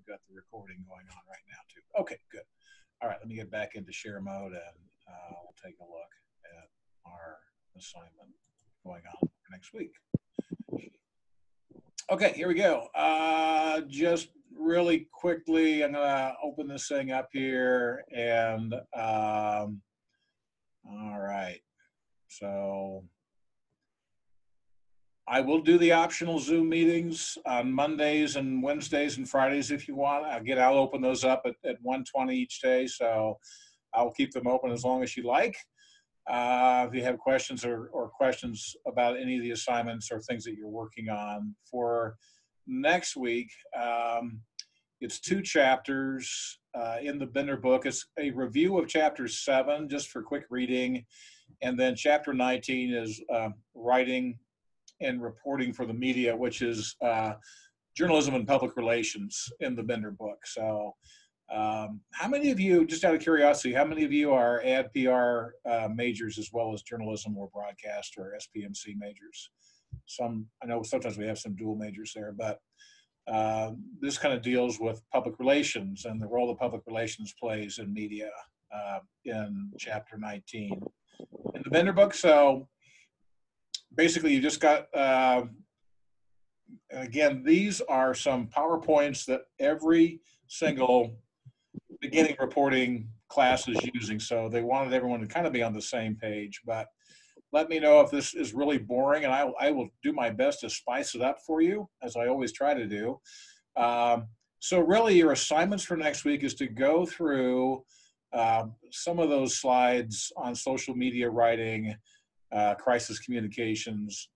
we've got the recording going on right now too. Okay, good. All right, let me get back into share mode and we'll take a look at our assignment going on for next week. Okay, here we go. Just really quickly, I'm gonna open this thing up here and all right. So I will do the optional Zoom meetings on Mondays and Wednesdays and Fridays if you want. I'll open those up at 1:20 each day, so I'll keep them open as long as you like. If you have questions or questions about any of the assignments or things that you're working on for next week, it's 2 chapters in the Bender book. It's a review of chapter 7, just for quick reading, and then chapter 19 is writing and reporting for the media, which is journalism and public relations in the Bender book. So how many of you, just out of curiosity, how many of you are ad PR majors as well as journalism or broadcast or SPMC majors? Some, I know sometimes we have some dual majors there, but this kind of deals with public relations and the role that public relations plays in media in chapter 19 in the Bender book. So basically, you just got, again, these are some PowerPoints that every single beginning reporting class is using. So they wanted everyone to kind of be on the same page. But let me know if this is really boring, and I will do my best to spice it up for you, as I always try to do. So really, your assignments for next week is to go through some of those slides on social media writing, crisis communications.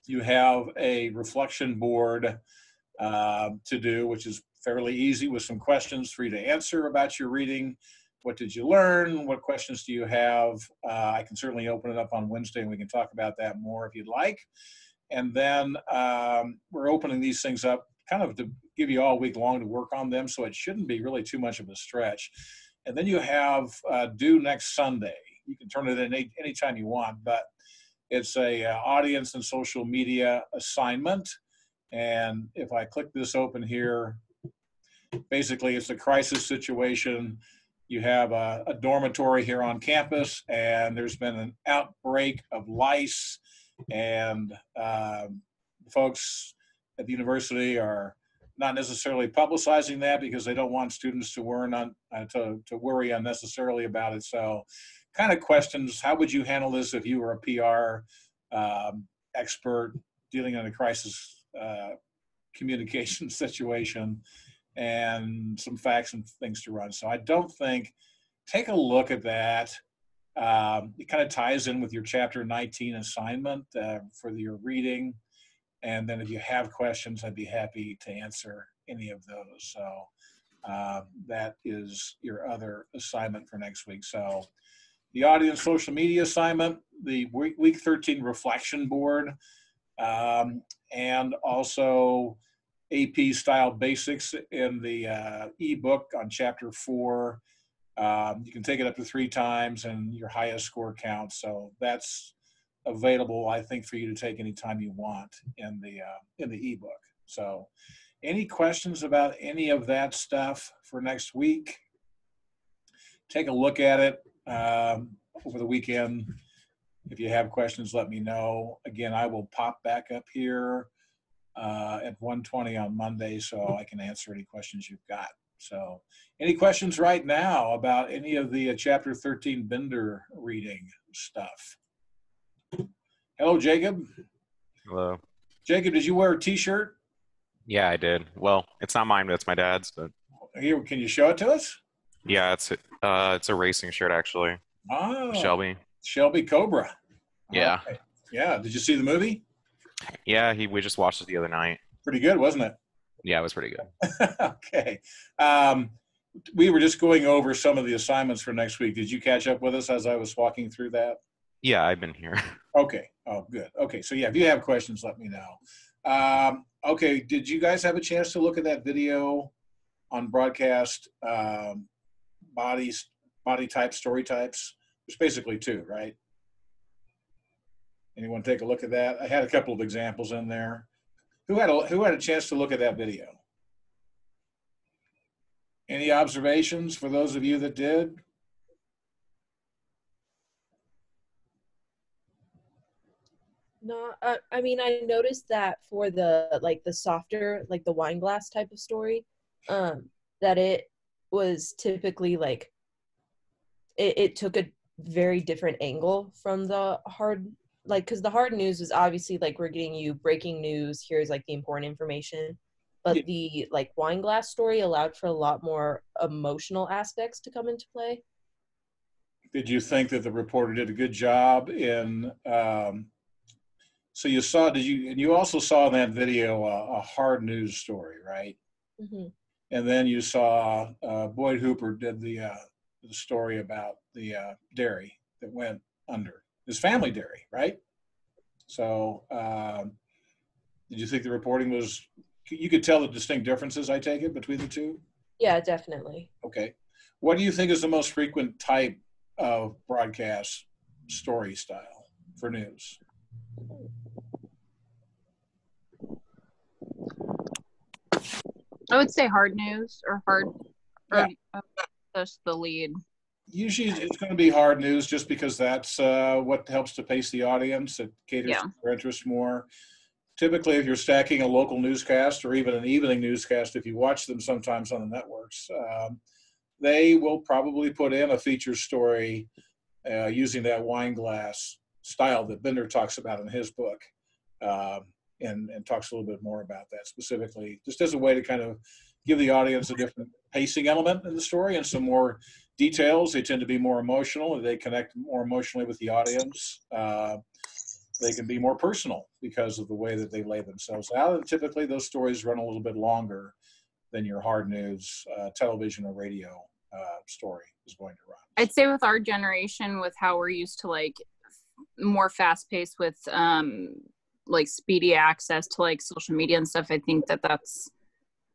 You have a reflection board to do, which is fairly easy, with some questions for you to answer about your reading. What did you learn? What questions do you have? I can certainly open it up on Wednesday and we can talk about that more if you'd like. And then we're opening these things up kind of to give you all week long to work on them, so it shouldn't be really too much of a stretch. And then you have due next Sunday. You can turn it in anytime you want, but it's a audience and social media assignment. And if I click this open here, basically it's a crisis situation. You have a dormitory here on campus, and there's been an outbreak of lice, and folks at the university are not necessarily publicizing that because they don't want students to worry unnecessarily about it. So kind of questions, how would you handle this if you were a PR expert dealing in a crisis communication situation, and some facts and things to run. So I don't think, take a look at that. It kind of ties in with your chapter 19 assignment for your reading. And then if you have questions, I'd be happy to answer any of those. So that is your other assignment for next week. So the audience social media assignment, the week 13 reflection board, and also AP style basics in the ebook on chapter 4. You can take it up to 3 times and your highest score counts. So that's available, I think, for you to take anytime you want in the ebook. So any questions about any of that stuff for next week? Take a look at it over the weekend. If you have questions, let me know. Again, I will pop back up here at 1:20 on Monday so I can answer any questions you've got. So any questions right now about any of the chapter 13 Bender reading stuff? Hello, Jacob. Hello. Jacob, did you wear a t-shirt? Yeah, I did. Well, it's not mine, but it's my dad's. But here, can you show it to us? yeah, it's a racing shirt actually. Oh, Shelby Cobra. Yeah. Okay. Yeah. Did you see the movie? Yeah, we just watched it the other night. Pretty good, wasn't it? Yeah, it was pretty good. Okay. We were just going over some of the assignments for next week. Did you catch up with us as I was walking through that? Yeah, I've been here. Okay. Oh, good. Okay. So yeah, if you have questions, let me know. Okay. Did you guys have a chance to look at that video on broadcast body types, story types? There's basically 2, right? Anyone take a look at that? I had a couple of examples in there. Who had a chance to look at that video? Any observations for those of you that did? No, I mean, I noticed that for the softer, like the wine glass type of story, that it was typically like it took a very different angle from the hard, like, because the hard news is obviously like we're getting you breaking news. Here's like the important information, but the like wine glass story allowed for a lot more emotional aspects to come into play. Did you think that the reporter did a good job in? So you saw, and you also saw in that video a hard news story, right? Mm-hmm. And then you saw Boyd Hooper did the story about the dairy that went under, his family dairy, right? So did you think the reporting was, you could tell the distinct differences, I take it, between the two? Yeah, definitely. Okay. What do you think is the most frequent type of broadcast story style for news? I would say hard news or just the lead. Usually it's going to be hard news just because that's what helps to pace the audience. It caters to their interest more. Typically, if you're stacking a local newscast or even an evening newscast, if you watch them sometimes on the networks, they will probably put in a feature story using that wine glass style that Bender talks about in his book, and talks a little bit more about that specifically, just as a way to kind of give the audience a different pacing element in the story and some more details. They tend to be more emotional, and they connect more emotionally with the audience. They can be more personal because of the way that they lay themselves out. And typically, those stories run a little bit longer than your hard news television or radio story is going to run. I'd say with our generation, with how we're used to like more fast paced with like speedy access to like social media and stuff, I think that that's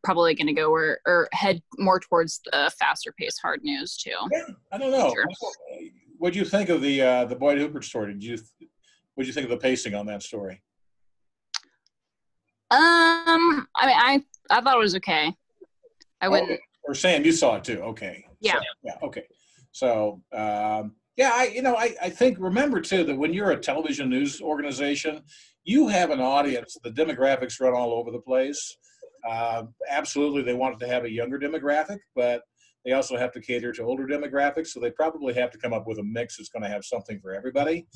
probably going to go or head more towards the faster paced hard news too. Yeah, I don't know. Sure. What'd you think of the Boyd Hooper story? What'd you think of the pacing on that story? I mean, I thought it was okay. I wouldn't. Or Sam, you saw it too. Okay. Yeah. So, yeah. Okay. So, I think, remember too, that when you're a television news organization, you have an audience. The demographics run all over the place. Absolutely, they want to have a younger demographic, but they also have to cater to older demographics. So they probably have to come up with a mix that's going to have something for everybody.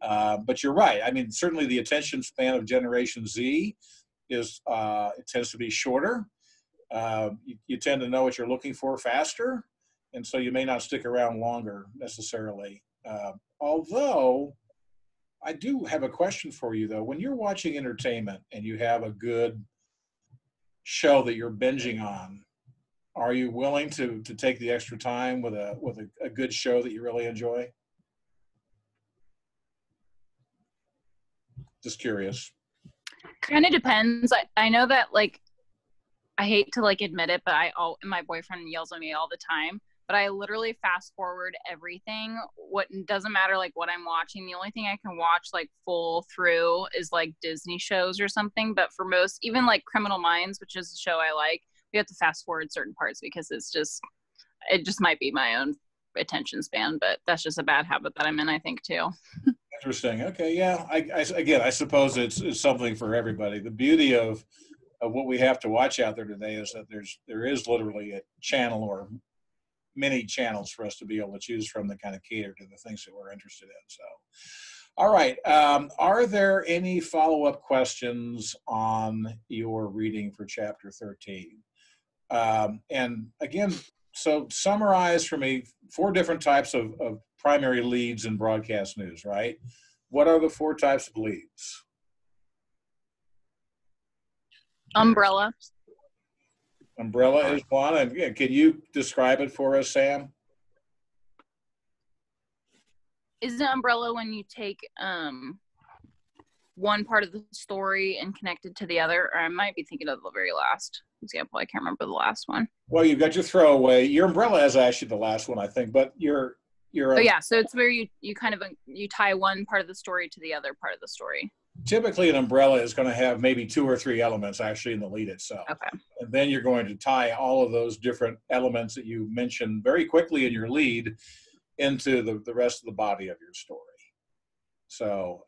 But you're right. I mean, certainly the attention span of Generation Z is it tends to be shorter. You tend to know what you're looking for faster, and so you may not stick around longer necessarily. Although I do have a question for you though. When you're watching entertainment and you have a good show that you're binging on, are you willing to take the extra time with a good show that you really enjoy? Just curious. Kind of depends. I know that like I hate to like admit it, but my boyfriend yells at me all the time. But I literally fast forward everything. What doesn't matter like what I'm watching. The only thing I can watch like full through is like Disney shows or something. But for most, even like Criminal Minds, which is a show I like, we have to fast forward certain parts because it just might be my own attention span. But that's just a bad habit that I'm in, I think too. Interesting. Okay. Yeah. I suppose it's something for everybody. The beauty of what we have to watch out there today is that there is literally a channel or many channels for us to be able to choose from that kind of cater to the things that we're interested in. So, all right. Are there any follow-up questions on your reading for chapter 13? And again, so summarize for me 4 different types of primary leads in broadcast news, right? What are the 4 types of leads? Umbrella. Umbrella is one. And can you describe it for us, Sam? Isn't umbrella when you take one part of the story and connect it to the other? Or I might be thinking of the very last example. I can't remember the last one. Well, you've got your throwaway. Your umbrella is actually the last one, I think, but you're oh yeah, so it's where you kind of you tie one part of the story to the other part of the story. typically an umbrella is going to have maybe 2 or 3 elements actually in the lead itself. Okay. And then you're going to tie all of those different elements that you mentioned very quickly in your lead into the rest of the body of your story. So,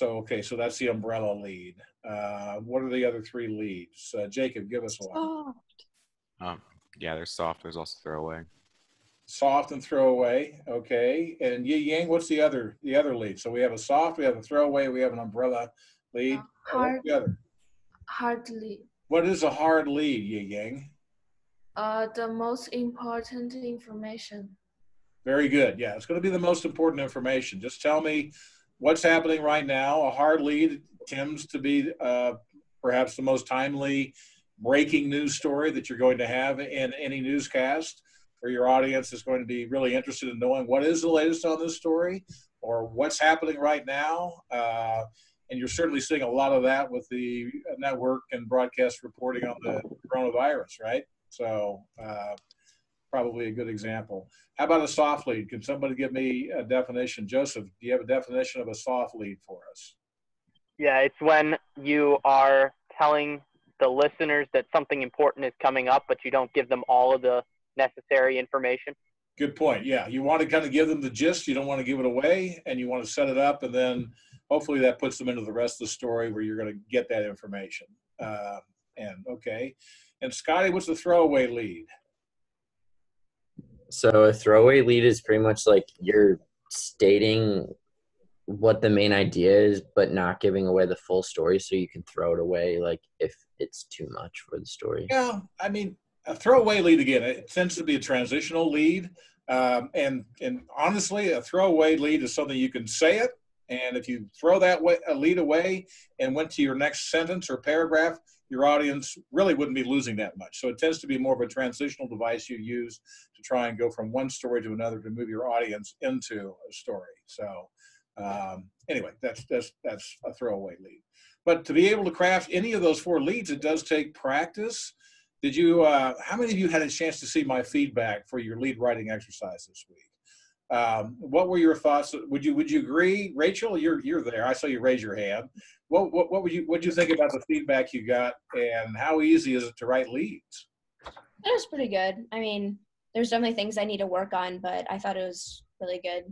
okay, so that's the umbrella lead. What are the other 3 leads? Jacob, give us one. Yeah, there's soft. There's also throwaway. Soft and throwaway. Okay. And Yi Yang, what's the other lead? So we have a soft, we have a throwaway, we have an umbrella lead. Hard, the other? hard lead. What is a hard lead, Yi Yang? The most important information. Very good. Yeah, it's going to be the most important information. Just tell me what's happening right now. A hard lead tends to be perhaps the most timely breaking news story that you're going to have in any newscast, where your audience is going to be really interested in knowing what is the latest on this story or what's happening right now. And you're certainly seeing a lot of that with the network and broadcast reporting on the coronavirus, right? So probably a good example. How about a soft lead? Can somebody give me a definition? Joseph, do you have a definition of a soft lead for us? Yeah, it's when you are telling the listeners that something important is coming up, but you don't give them all of the necessary information. Good point. Yeah, you want to kind of give them the gist. You don't want to give it away, and you want to set it up, and then hopefully that puts them into the rest of the story where you're going to get that information. Okay. And Scotty, what's the throwaway lead? So a throwaway lead is pretty much like you're stating what the main idea is, but not giving away the full story, so you can throw it away like if it's too much for the story. Yeah, I mean, a throwaway lead, again, it tends to be a transitional lead. And honestly, a throwaway lead is something you can say it, and if you throw that a lead away and went to your next sentence or paragraph, your audience really wouldn't be losing that much. So it tends to be more of a transitional device you use to try and go from one story to another to move your audience into a story. So anyway, that's a throwaway lead. But to be able to craft any of those 4 leads, it does take practice. Did you? How many of you had a chance to see my feedback for your lead writing exercise this week? What were your thoughts? Would you agree, Rachel? You're there. I saw you raise your hand. What would you think about the feedback you got, and how easy is it to write leads? It was pretty good. I mean, there's definitely things I need to work on, but I thought it was really good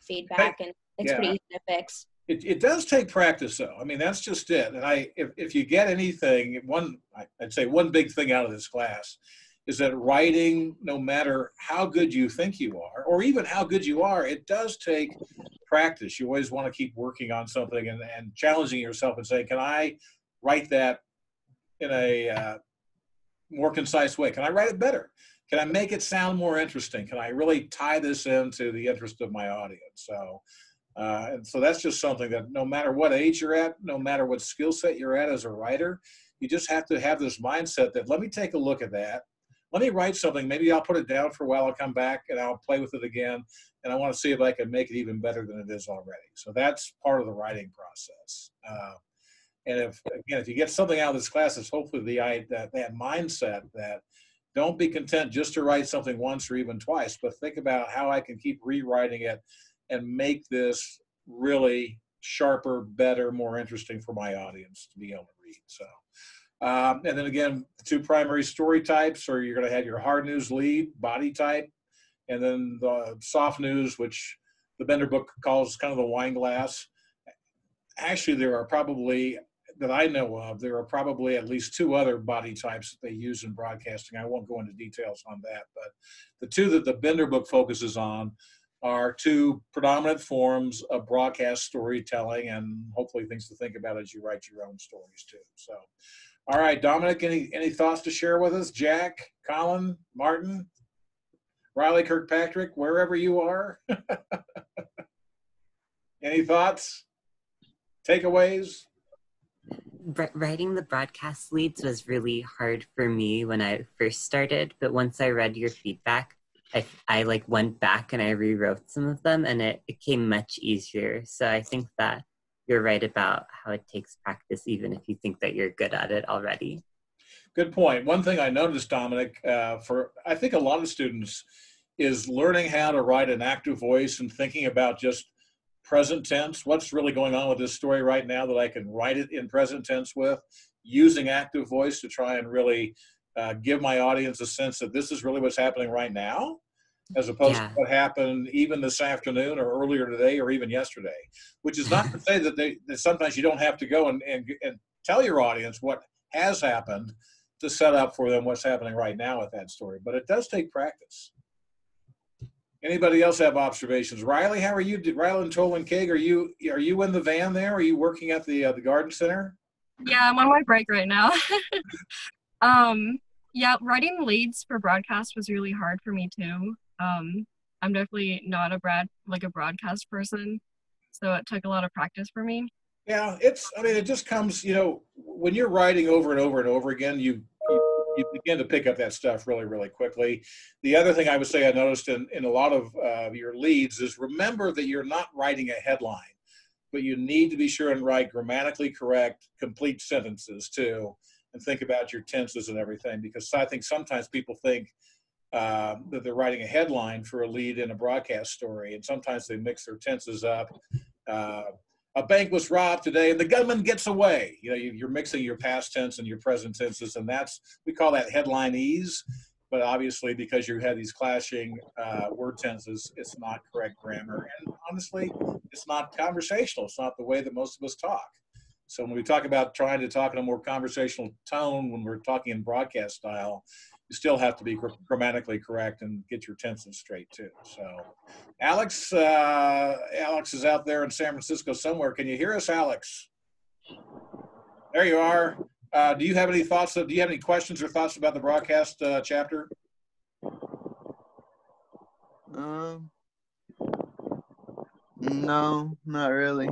feedback, and it's pretty easy to fix. It does take practice, though. I mean, that's just it. And if you get anything, I'd say one big thing out of this class is that writing, no matter how good you think you are, or even how good you are, it does take practice. You always want to keep working on something and challenging yourself and saying, can I write that in a more concise way? Can I write it better? Can I make it sound more interesting? Can I really tie this into the interest of my audience? So, and so that's just something that no matter what age you're at, no matter what skill set you're at as a writer, you just have to have this mindset that let me take a look at that. Let me write something. Maybe I'll put it down for a while. I'll come back and I'll play with it again. And I want to see if I can make it even better than it is already. So that's part of the writing process. And if you get something out of this class, it's hopefully that mindset that don't be content just to write something once or even twice, but think about how I can keep rewriting it and make this really sharper, better, more interesting for my audience to be able to read. So, and then again, the 2 primary story types are you're going to have your hard news lead, body type, and then the soft news, which the Bender book calls kind of the wine glass. Actually, there are probably, that I know of, there are probably at least 2 other body types that they use in broadcasting. I won't go into details on that, but the 2 that the Bender book focuses on are 2 predominant forms of broadcast storytelling, and hopefully things to think about as you write your own stories too. So, all right, Dominic, any thoughts to share with us? Jack, Colin, Martin, Riley, Kirkpatrick, wherever you are. Any thoughts? Takeaways? Writing the broadcast leads was really hard for me when I first started, but once I read your feedback, I like went back and I rewrote some of them, and it became much easier. So I think that you're right about how it takes practice, even if you think that you're good at it already. Good point. One thing I noticed, Dominic, for I think a lot of students is learning how to write an active voice and thinking about just present tense. What's really going on with this story right now that I can write it in present tense with, using active voice to try and really give my audience a sense that this is really what's happening right now, as opposed to what happened even this afternoon or earlier today or even yesterday. Which is not to say that sometimes you don't have to go and tell your audience what has happened to set up for them what's happening right now with that story. But it does take practice. Anybody else have observations? Riley, how are you? Riley and Tolan Keg, are you in the van there? Are you working at the garden center? Yeah, I'm on my break right now. Yeah, writing leads for broadcast was really hard for me too. I'm definitely not a broadcast person, so it took a lot of practice for me. Yeah, it just comes, when you're writing over and over and over again, you begin to pick up that stuff really, really quickly. The other thing I would say I noticed in a lot of your leads is remember that you're not writing a headline, but you need to be sure and write grammatically correct, complete sentences too, and think about your tenses and everything, because I think sometimes people think that they're writing a headline for a lead in a broadcast story, and sometimes they mix their tenses up. A bank was robbed today and the gunman gets away. You're mixing your past tense and your present tenses, and we call that headline ease. But obviously, because you have these clashing word tenses, it's not correct grammar. And honestly, it's not conversational. It's not the way that most of us talk. So when we talk about trying to talk in a more conversational tone, when we're talking in broadcast style, you still have to be grammatically correct and get your tenses straight too. So Alex is out there in San Francisco somewhere. Can you hear us, Alex? There you are. Do you have any thoughts? Do you have any questions or thoughts about the broadcast chapter? No, not really.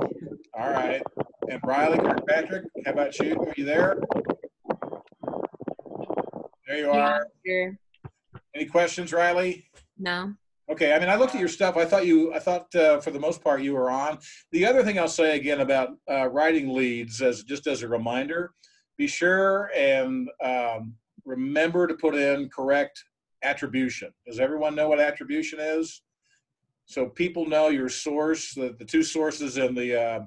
All right. And Riley Kirkpatrick, how about you? Are you there? There you are. Yeah, sure. Any questions, Riley? No. Okay. I looked at your stuff. I thought for the most part you were on. The other thing I'll say again about writing leads, just as a reminder, be sure and remember to put in correct attribution. Does everyone know what attribution is? So people know your source. The two sources in the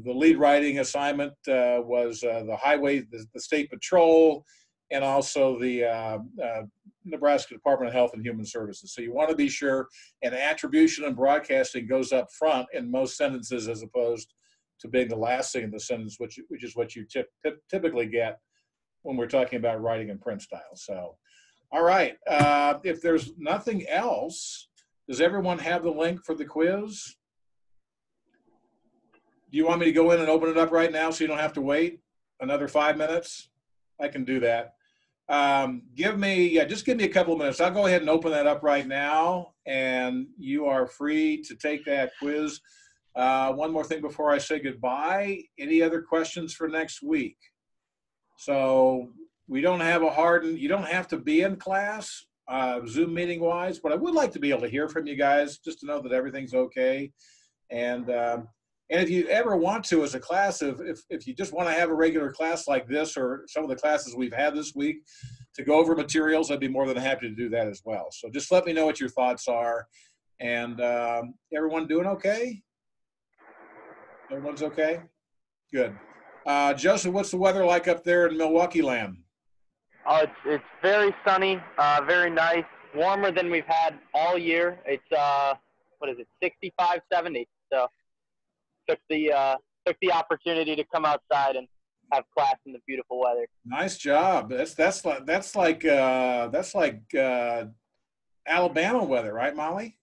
lead writing assignment was the highway, the state patrol, and also the Nebraska Department of Health and Human Services. So you want to be sure, and attribution and broadcasting goes up front in most sentences as opposed to being the last thing in the sentence, which is what you typically get when we're talking about writing in print style. So, all right. If there's nothing else, does everyone have the link for the quiz? Do you want me to go in and open it up right now so you don't have to wait another 5 minutes? I can do that. Just give me a couple of minutes. I'll go ahead and open that up right now, and you are free to take that quiz. One more thing before I say goodbye. Any other questions for next week? So we don't have you don't have to be in class, Zoom meeting wise, but I would like to be able to hear from you guys just to know that everything's okay. And if you ever want to, as a class, if you just want to have a regular class like this or some of the classes we've had this week to go over materials, I'd be more than happy to do that as well. So just let me know what your thoughts are. And everyone doing okay? Everyone's okay? Good. Joseph, what's the weather like up there in Milwaukee land? Oh, it's very sunny, very nice, warmer than we've had all year. It's 65, 70. So took the opportunity to come outside and have class in the beautiful weather. Nice job. That's like Alabama weather, right, Molly?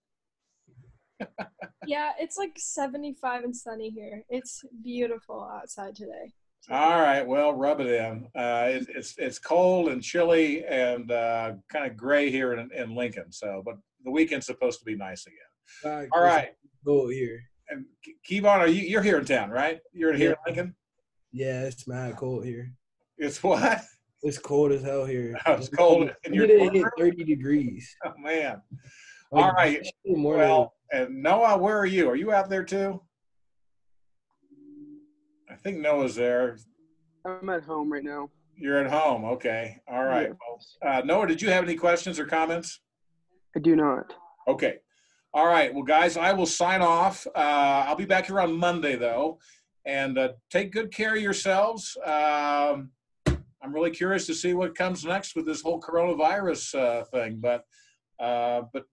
Yeah, it's like 75 and sunny here. It's beautiful outside today. All right, well, rub it in. It's cold and chilly and kind of gray here in Lincoln. So, but the weekend's supposed to be nice again. All right. Cold here. And Kevon, you're here in town, right? You're here in Lincoln? Yeah, it's mad cold here. It's what? It's cold as hell here. Oh, it's cold. And it hit 30 degrees. Oh, man. All right. Well, and Noah, where are you? Are you out there too? I think Noah's there. I'm at home right now. You're at home. Okay. All right. Yeah. Well, Noah, did you have any questions or comments? I do not. Okay. All right. Well, guys, I will sign off. I'll be back here on Monday, though. And take good care of yourselves. I'm really curious to see what comes next with this whole coronavirus thing. But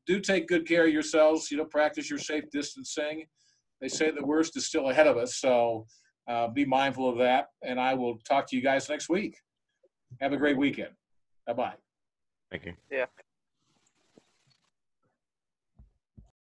do take good care of yourselves. Practice your safe distancing. They say the worst is still ahead of us, so be mindful of that. And I will talk to you guys next week. Have a great weekend. Bye-bye. Thank you. Yeah.